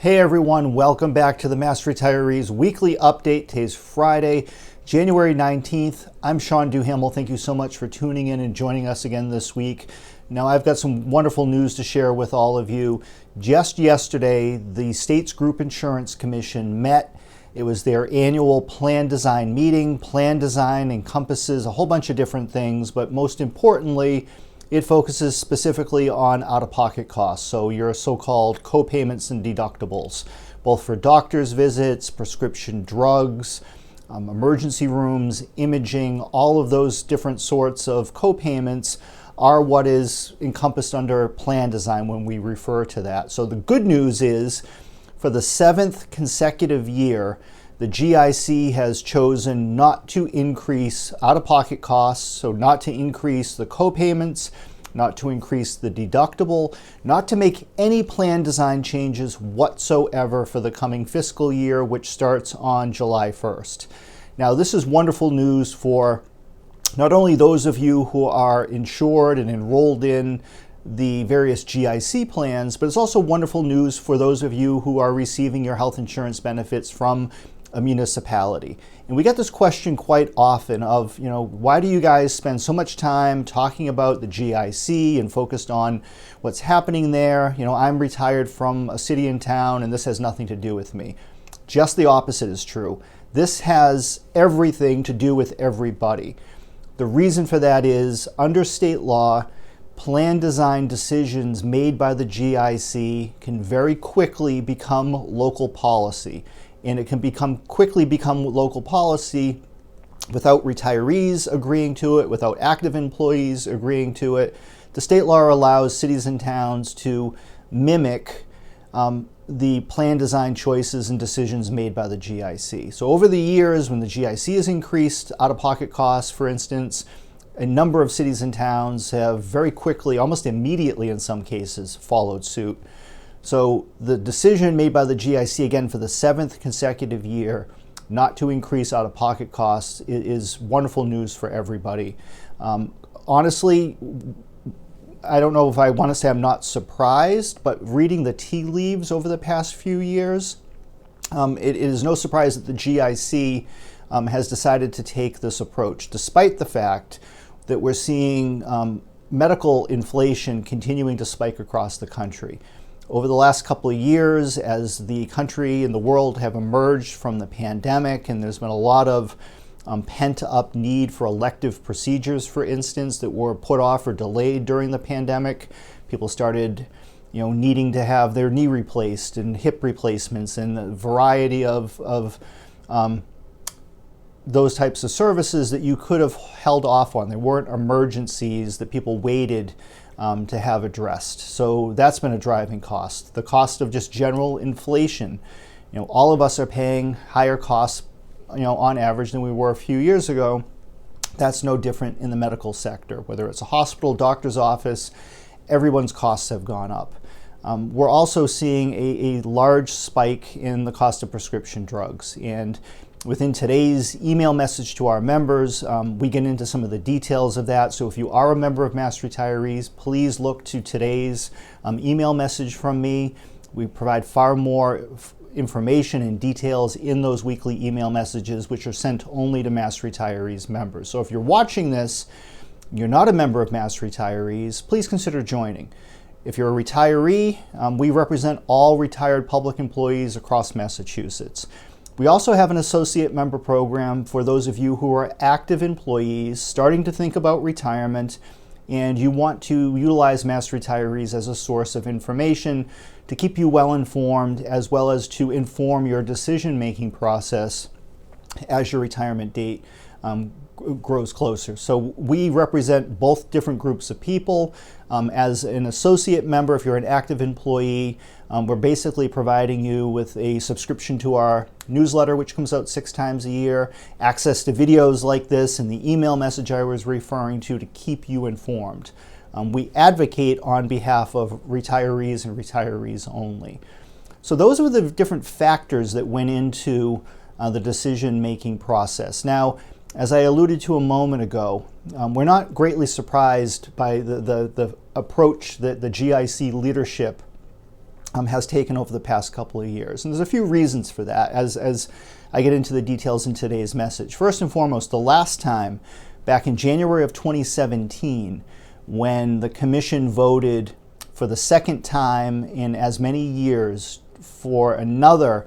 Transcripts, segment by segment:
Hey everyone, welcome back to the Mass Retirees Weekly Update. Today's Friday, January 19th. I'm Sean Duhamel. Thank you so much for tuning in and joining us again this week. Now I've got some wonderful news to share with all of you. Just yesterday, the state's Group Insurance Commission met. It was their annual plan design meeting. Plan design encompasses a whole bunch of different things, but most importantly, it focuses specifically on out-of-pocket costs, so your so-called co-payments and deductibles, both for doctor's visits, prescription drugs, emergency rooms, imaging, all of those different sorts of co-payments are what is encompassed under plan design when we refer to that. So the good news is, for the 7th consecutive year, the GIC has chosen not to increase out-of-pocket costs, so not to increase the co-payments, not to increase the deductible, not to make any plan design changes whatsoever for the coming fiscal year, which starts on July 1st. Now, this is wonderful news for not only those of you who are insured and enrolled in the various GIC plans, but it's also wonderful news for those of you who are receiving your health insurance benefits from a municipality. And we get this question quite often of, why do you guys spend so much time talking about the GIC and focused on what's happening there? I'm retired from a city and town and this has nothing to do with me. Just the opposite is true. This has everything to do with everybody. The reason for that is, under state law, plan design decisions made by the GIC can very quickly become local policy. And it can quickly become local policy without retirees agreeing to it, without active employees agreeing to it. The state law allows cities and towns to mimic the plan design choices and decisions made by the GIC. So over the years, when the GIC has increased out-of-pocket costs, for instance, a number of cities and towns have very quickly, almost immediately in some cases, followed suit. So the decision made by the GIC, again, for the 7th consecutive year, not to increase out-of-pocket costs is wonderful news for everybody. Honestly, I don't know if I want to say I'm not surprised, but reading the tea leaves over the past few years, it is no surprise that the GIC has decided to take this approach, despite the fact that we're seeing medical inflation continuing to spike across the country. Over the last couple of years, as the country and the world have emerged from the pandemic, and there's been a lot of pent-up need for elective procedures, for instance, that were put off or delayed during the pandemic. People started, needing to have their knee replaced and hip replacements and a variety of those types of services that you could have held off on. There weren't emergencies that people waited to have addressed. So that's been a driving cost. The cost of just general inflation. All of us are paying higher costs, on average than we were a few years ago. That's no different in the medical sector. Whether it's a hospital, doctor's office, everyone's costs have gone up. We're also seeing a large spike in the cost of prescription drugs. And within today's email message to our members, we get into some of the details of that. So if you are a member of Mass Retirees, please look to today's email message from me. We provide far more information and details in those weekly email messages, which are sent only to Mass Retirees members. So if you're watching this, you're not a member of Mass Retirees, please consider joining. If you're a retiree, we represent all retired public employees across Massachusetts. We also have an associate member program for those of you who are active employees starting to think about retirement and you want to utilize Mass Retirees as a source of information to keep you well informed, as well as to inform your decision-making process as your retirement date grows closer. So we represent both different groups of people. As an associate member, if you're an active employee, we're basically providing you with a subscription to our newsletter, which comes out 6 times a year, access to videos like this, and the email message I was referring to keep you informed. We advocate on behalf of retirees and retirees only. So those were the different factors that went into the decision-making process. Now, as I alluded to a moment ago, we're not greatly surprised by the approach that the GIC leadership has taken over the past couple of years. And there's a few reasons for that as I get into the details in today's message. First and foremost, the last time, back in January of 2017, when the commission voted for the second time in as many years for another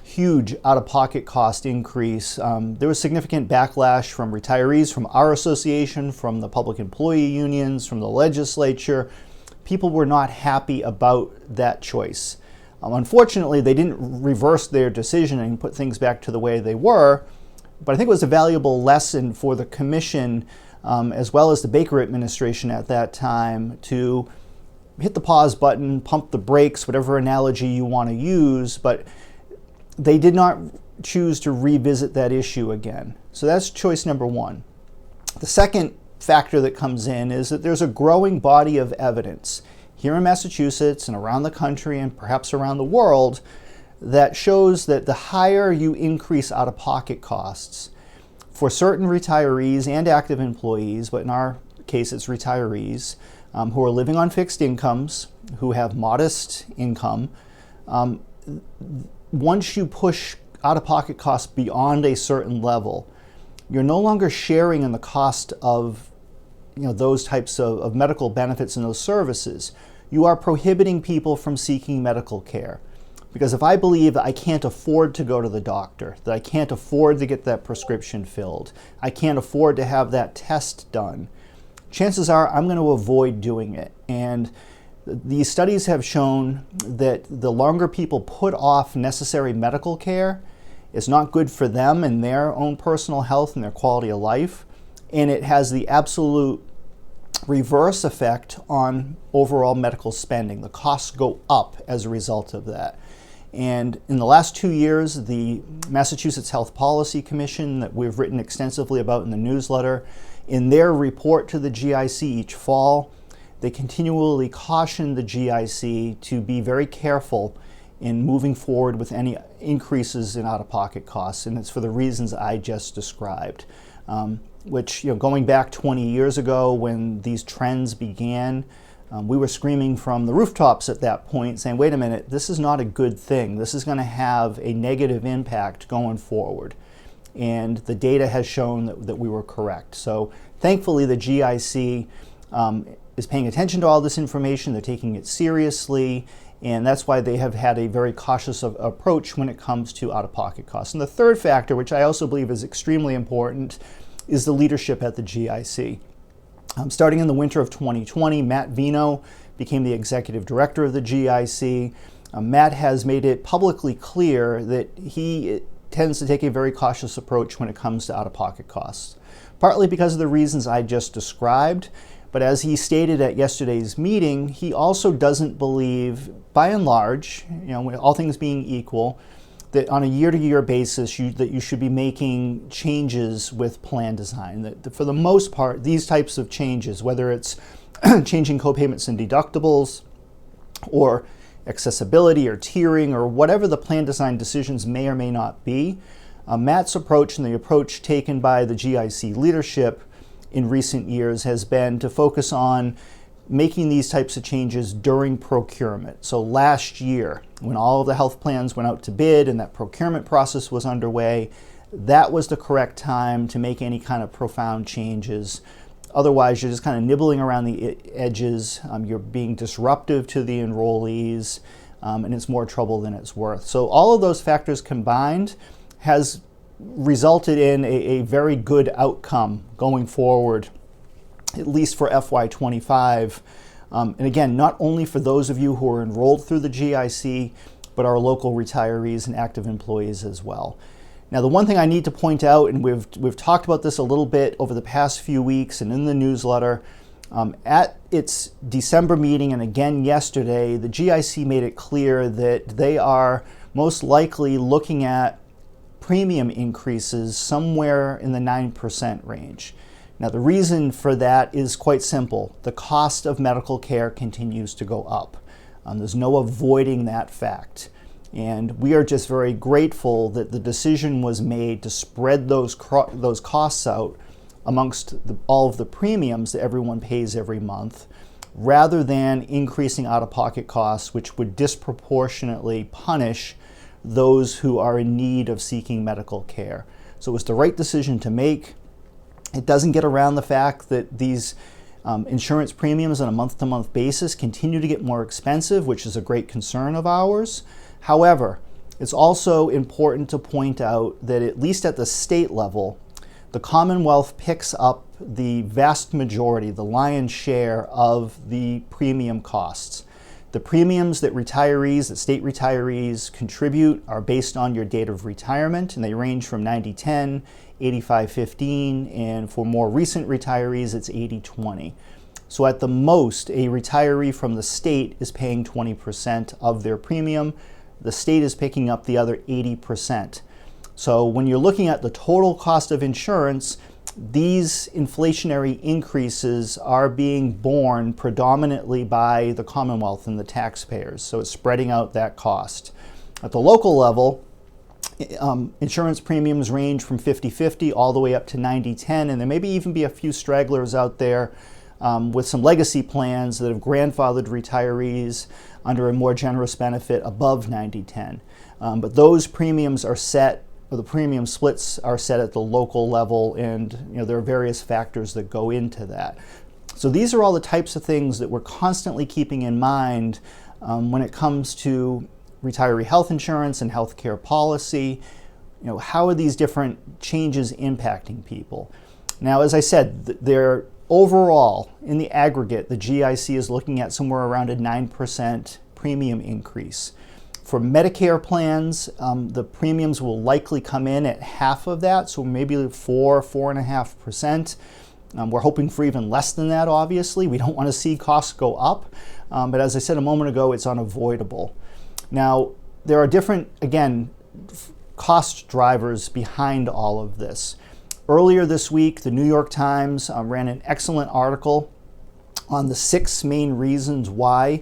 huge out-of-pocket cost increase, there was significant backlash from retirees, from our association, from the public employee unions, from the legislature. People were not happy about that choice. Unfortunately, they didn't reverse their decision and put things back to the way they were, but I think it was a valuable lesson for the commission, as well as the Baker administration at that time, to hit the pause button, pump the brakes, whatever analogy you want to use, but they did not choose to revisit that issue again. So that's choice number one. The second factor that comes in is that there's a growing body of evidence here in Massachusetts and around the country and perhaps around the world that shows that the higher you increase out-of-pocket costs for certain retirees and active employees, but in our case it's retirees, who are living on fixed incomes, who have modest income, once you push out-of-pocket costs beyond a certain level, you're no longer sharing in the cost of those types of medical benefits and those services. You are prohibiting people from seeking medical care. Because if I believe that I can't afford to go to the doctor, that I can't afford to get that prescription filled, I can't afford to have that test done, chances are I'm going to avoid doing it. And these studies have shown that the longer people put off necessary medical care, it's not good for them and their own personal health and their quality of life. And it has the absolute reverse effect on overall medical spending. The costs go up as a result of that. And in the last 2 years, the Massachusetts Health Policy Commission, that we've written extensively about in the newsletter, in their report to the GIC each fall, they continually caution the GIC to be very careful in moving forward with any increases in out-of-pocket costs, and it's for the reasons I just described. Which, going back 20 years ago when these trends began, we were screaming from the rooftops at that point saying, wait a minute, this is not a good thing. This is going to have a negative impact going forward. And the data has shown that we were correct. So thankfully the GIC is paying attention to all this information. They're taking it seriously, and that's why they have had a very cautious approach when it comes to out-of-pocket costs. And the third factor, which I also believe is extremely important, is the leadership at the GIC. Starting in the winter of 2020, Matt Vino became the executive director of the GIC. Matt has made it publicly clear that he tends to take a very cautious approach when it comes to out-of-pocket costs, partly because of the reasons I just described. But as he stated at yesterday's meeting, he also doesn't believe, by and large, all things being equal, that on a year-to-year basis that you should be making changes with plan design. That for the most part, these types of changes, whether it's changing copayments and deductibles, or accessibility or tiering, or whatever the plan design decisions may or may not be, Matt's approach and the approach taken by the GIC leadership in recent years has been to focus on making these types of changes during procurement. So last year, when all of the health plans went out to bid and that procurement process was underway, that was the correct time to make any kind of profound changes. Otherwise, you're just kind of nibbling around the edges. You're being disruptive to the enrollees, and it's more trouble than it's worth. So all of those factors combined has resulted in a very good outcome going forward, at least for FY25. And again, not only for those of you who are enrolled through the GIC, but our local retirees and active employees as well. Now, the one thing I need to point out, and we've talked about this a little bit over the past few weeks and in the newsletter, at its December meeting and again yesterday, the GIC made it clear that they are most likely looking at premium increases somewhere in the 9% range. Now, the reason for that is quite simple. The cost of medical care continues to go up. There's no avoiding that fact. And we are just very grateful that the decision was made to spread those costs out amongst all of the premiums that everyone pays every month, rather than increasing out-of-pocket costs, which would disproportionately punish those who are in need of seeking medical care. So it was the right decision to make. It doesn't get around the fact that these insurance premiums on a month-to-month basis continue to get more expensive, which is a great concern of ours. However, it's also important to point out that at least at the state level, the Commonwealth picks up the vast majority, the lion's share of the premium costs. The premiums that state retirees contribute are based on your date of retirement, and they range from 90-10, 85-15, and for more recent retirees, it's 80-20. So at the most, a retiree from the state is paying 20% of their premium. The state is picking up the other 80%. So when you're looking at the total cost of insurance, these inflationary increases are being borne predominantly by the Commonwealth and the taxpayers. So it's spreading out that cost. At the local level, insurance premiums range from 50-50 all the way up to 90-10, and there may even be a few stragglers out there with some legacy plans that have grandfathered retirees under a more generous benefit above 90-10. But those premiums are set, or the premium splits are set at the local level, and there are various factors that go into that. So these are all the types of things that we're constantly keeping in mind when it comes to retiree health insurance and healthcare policy. How are these different changes impacting people? Now, as I said, they're overall, in the aggregate, the GIC is looking at somewhere around a 9% premium increase. For Medicare plans, the premiums will likely come in at half of that, so maybe 4.5%. We're hoping for even less than that, obviously. We don't want to see costs go up, but as I said a moment ago, it's unavoidable. Now, there are different, again, cost drivers behind all of this. Earlier this week, the New York Times ran an excellent article on the 6 main reasons why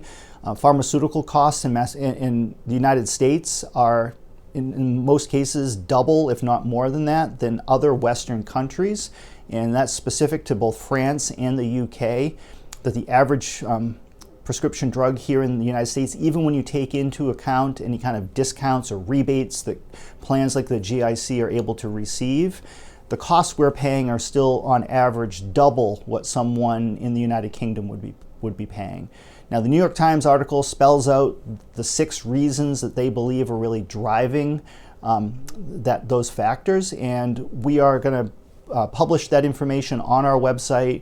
pharmaceutical costs in the United States are, in most cases, double, if not more than that, than other Western countries. And that's specific to both France and the UK, that the average prescription drug here in the United States, even when you take into account any kind of discounts or rebates that plans like the GIC are able to receive, the costs we're paying are still on average double what someone in the United Kingdom would be paying. Now, the New York Times article spells out the 6 reasons that they believe are really driving those factors, and we are going to publish that information on our website.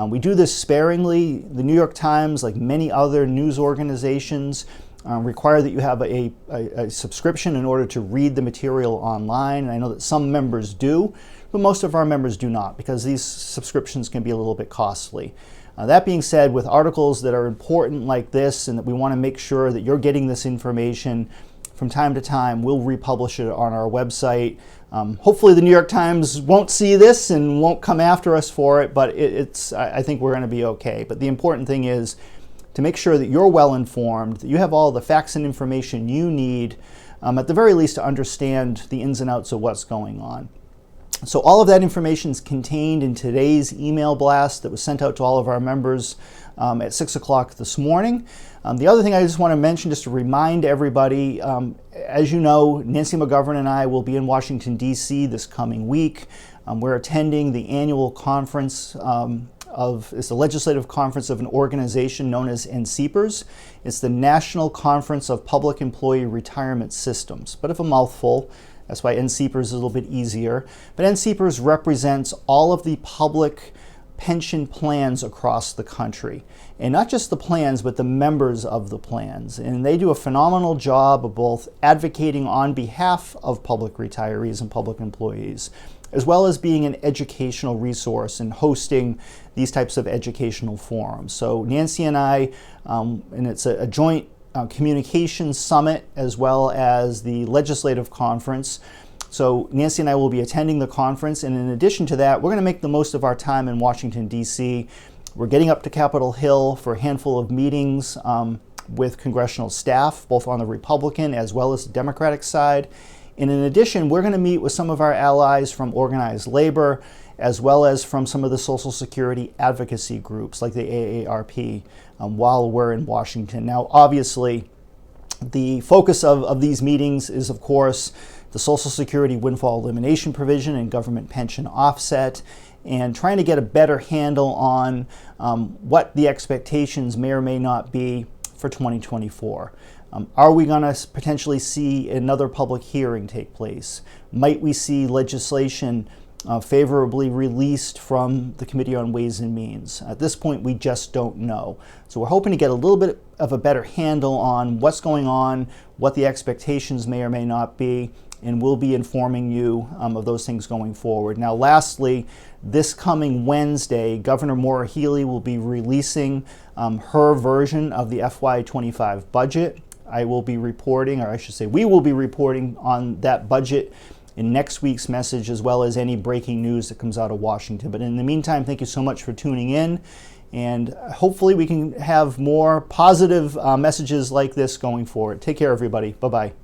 We do this sparingly. The New York Times, like many other news organizations, require that you have a subscription in order to read the material online. And I know that some members do, but most of our members do not, because these subscriptions can be a little bit costly. That being said, with articles that are important like this and that we want to make sure that you're getting this information from time to time, we'll republish it on our website. Hopefully the New York Times won't see this and won't come after us for it, but I think we're going to be okay. But the important thing is to make sure that you're well informed, that you have all the facts and information you need, at the very least to understand the ins and outs of what's going on. So all of that information is contained in today's email blast that was sent out to all of our members at 6 o'clock this morning. The other thing I just want to mention, just to remind everybody, as you know, Nancy McGovern and I will be in Washington, D.C. this coming week. We're attending the annual conference it's the legislative conference of an organization known as NCPERS. It's the National Conference of Public Employee Retirement Systems. Bit of a mouthful. That's why NCPERS is a little bit easier. But NCPERS represents all of the public pension plans across the country. And not just the plans, but the members of the plans. And they do a phenomenal job of both advocating on behalf of public retirees and public employees, as well as being an educational resource and hosting these types of educational forums. So Nancy and I, and it's a joint communications summit as well as the legislative conference. So Nancy and I will be attending the conference, and in addition to that, we're going to make the most of our time in Washington, D.C. We're getting up to Capitol Hill for a handful of meetings with congressional staff, both on the Republican as well as the Democratic side. And in addition, we're going to meet with some of our allies from organized labor as well as from some of the Social Security advocacy groups like the AARP while we're in Washington. Now, obviously, the focus of these meetings is, of course, the Social Security windfall elimination provision and government pension offset, and trying to get a better handle on what the expectations may or may not be for 2024. Are we going to potentially see another public hearing take place? Might we see legislation favorably released from the Committee on Ways and Means? At this point, we just don't know. So we're hoping to get a little bit of a better handle on what's going on, what the expectations may or may not be, and we'll be informing you of those things going forward. Now, lastly, this coming Wednesday, Governor Maura Healey will be releasing her version of the FY25 budget. I will be reporting, or I should say we will be reporting on that budget in next week's message, as well as any breaking news that comes out of Washington. But in the meantime, thank you so much for tuning in, and hopefully we can have more positive messages like this going forward. Take care, everybody. Bye-bye.